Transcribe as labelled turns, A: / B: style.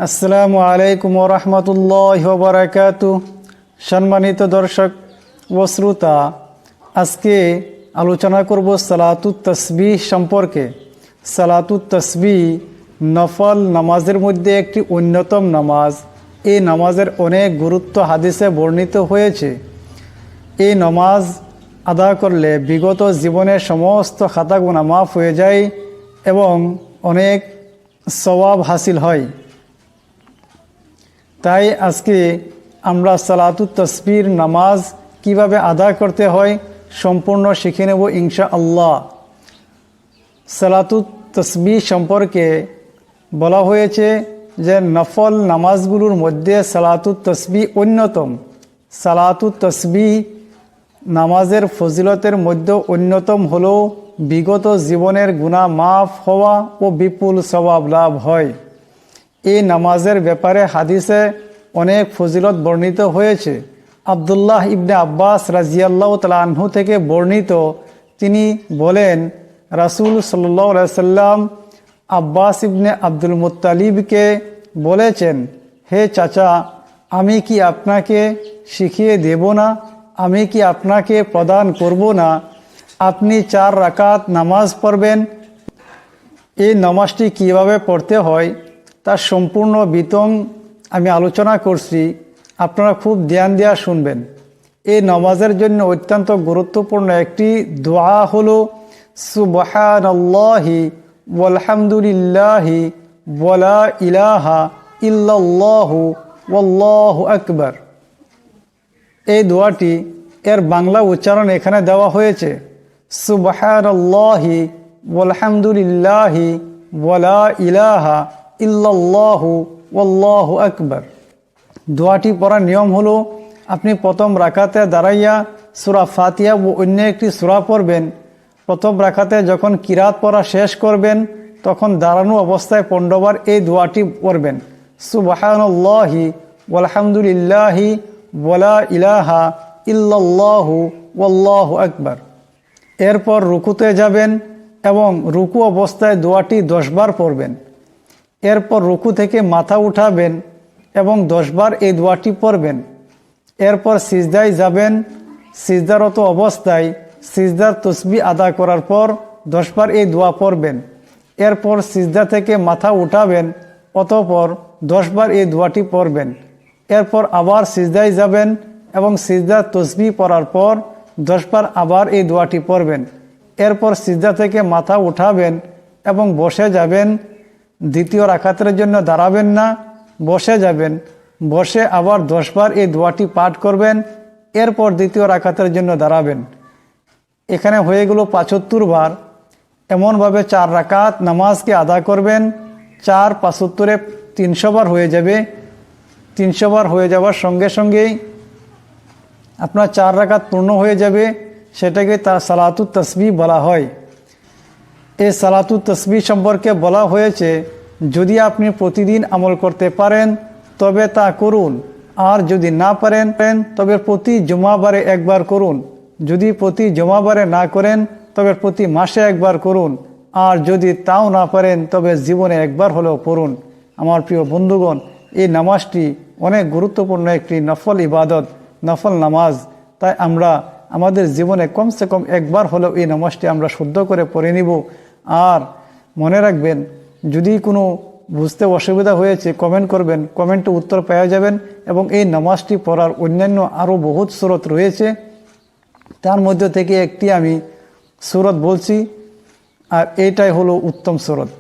A: আসসালামু আলাইকুম ওয়া রাহমাতুল্লাহি ওয়া বারাকাতুহু। সম্মানিত দর্শক ও শ্রোতা, আজকে আলোচনা করব সালাতুত তাসবিহ সম্পর্কে। সালাতুত তাসবিহ নফল নামাজের মধ্যে একটি অন্যতম নামাজ। এই নামাজের অনেক গুরুত্ব হাদিসে বর্ণিত হয়েছে। এই নামাজ আদা করলে বিগত জীবনের সমস্ত খাতা গুনাহ মাফ হয়ে যায় এবং অনেক সওয়াব হাসিল হয়। তাই আজকে আমরা সালাতুত তাসবিহ নামাজ কিভাবে আদা করতে হয় সম্পূর্ণ শিখে নেব ইনশাআল্লাহ। সালাতুত তাসবিহ সম্পর্কে বলা হয়েছে যে নফল নামাজগুলোর মধ্যে সালাতুত তাসবিহ অন্যতম। সালাতুত তাসবিহ নামাজের ফজিলতের মধ্যে অন্যতম হলো বিগত জীবনের গুনাহ মাফ হওয়া ও বিপুল সওয়াব লাভ হয়। এই নামাজের ব্যাপারে হাদিসে অনেক ফজিলত বর্ণিত হয়েছে। আব্দুল্লাহ ইবনে আব্বাস রাজিয়াল্লাহু তাআলা আনহু থেকে বর্ণিত, তিনি বলেন, রাসূল সাল্লাল্লাহু আলাইহি সাল্লাম আব্বাস ইবনে আব্দুল মুত্তালিবকে বলেছেন, হে চাচা, আমি কি আপনাকে শিখিয়ে দেব না? আমি কি আপনাকে প্রদান করব না? আপনি 4 রাকাত নামাজ পড়বেন। এই নামাজটি কিভাবে পড়তে হয় তার সম্পূর্ণ বিতং আমি আলোচনা করছি, আপনারা খুব ধ্যান দিয়ে শুনবেন। এই নামাজের জন্য অত্যন্ত গুরুত্বপূর্ণ একটি দোয়া হলো সুবহানাল্লাহি ওয়ালহামদুলিল্লাহি ওয়ালা ইলাহা ইল্লাল্লাহু ওয়াল্লাহু আকবার। এই দোয়াটি এর বাংলা উচ্চারণ এখানে দেওয়া হয়েছে, সুবহানাল্লাহি ওয়ালহামদুলিল্লাহি ওয়ালা ইলাহা ইল্লাল্লাহু ওয়াল্লাহু আকবার। দোয়াটি পড়ার নিয়ম হলো, আপনি প্রথম রাকাতে দাঁড়াইয়া সূরা ফাতিহা ও অন্য একটি সূরা পড়বেন। প্রথম রাকাতে যখন কিরাত পড়া শেষ করবেন তখন দাঁড়ানো অবস্থায় 15 বার এই দোয়াটি পড়বেন, সুবহানাল্লাহি ওয়ালহামদুলিল্লাহি ওয়ালা ইলাহা ইল্লাল্লাহু ওয়াল্লাহু আকবার। এরপর রুকুতে যাবেন এবং রুকু অবস্থায় দোয়াটি 10 বার পড়বেন। এরপর রুকু থেকে মাথা উঠাবেন এবং 10 বার এই দোয়াটি পড়বেন। এরপর সিজদায় যাবেন। সিজদারত অবস্থায় সিজদার তাসবিহ আদা করার পর 10 বার এই দোয়া পড়বেন। এরপর সিজদা থেকে মাথা উঠাবেন, অতঃপর 10 বার এই দোয়াটি পড়বেন। এরপর আবার সিজদায় যাবেন এবং সিজদার তাসবিহ পড়ার পর 10 বার আবার এই দোয়াটি পড়বেন। এরপর সিজদা থেকে মাথা উঠাবেন এবং বসে যাবেন। দ্বিতীয় রাকাতের জন্য দাঁড়াবেন না, বসে যাবেন। বসে আবার 10 বার এই দোয়াটি পাঠ করবেন। এরপর দ্বিতীয় রাকাতের জন্য দাঁড়াবেন। এখানে হয়ে গেল 75 বার। এমনভাবে 4 রাকাত নামাজকে আদা করবেন। 4 75 300 বার হয়ে যাবে। 300 বার হয়ে যাওয়ার সঙ্গে সঙ্গেই আপনার 4 রাকাত পূর্ণ হয়ে যাবে। সেটাকে তার সালাতুত তাসবিহ বলা হয়। এই সালাতুত তাসবিহ সম্পর্কে বলা হয়েছে, যদি আপনি প্রতিদিন আমল করতে পারেন তবে তা করুন, আর যদি না পারেন তবে প্রতি জুমাবারে একবার করুন। যদি প্রতি জুমাবারে না করেন তবে প্রতি মাসে একবার করুন, আর যদি তাও না পারেন তবে জীবনে একবার হলেও পড়ুন। আমার প্রিয় বন্ধুগণ, এই নামাজটি অনেক গুরুত্বপূর্ণ একটি নফল ইবাদত, নফল নামাজ। তাই আমরা আমাদের জীবনে কমসে কম একবার হলেও এই নামাজটি আমরা শুদ্ধ করে পড়ে নিব। আর মনে রাখবেন, যদি কোনো বুঝতে অসুবিধা হয়েছে কমেন্ট করবেন, কমেন্টে উত্তর পেয়ে যাবেন। এবং এই নামাজটি পড়ার অন্যান্য আরও বহুত সূরত রয়েছে, তার মধ্যে থেকে একটি আমি সূরত বলছি, আর এইটাই হলো উত্তম সূরত।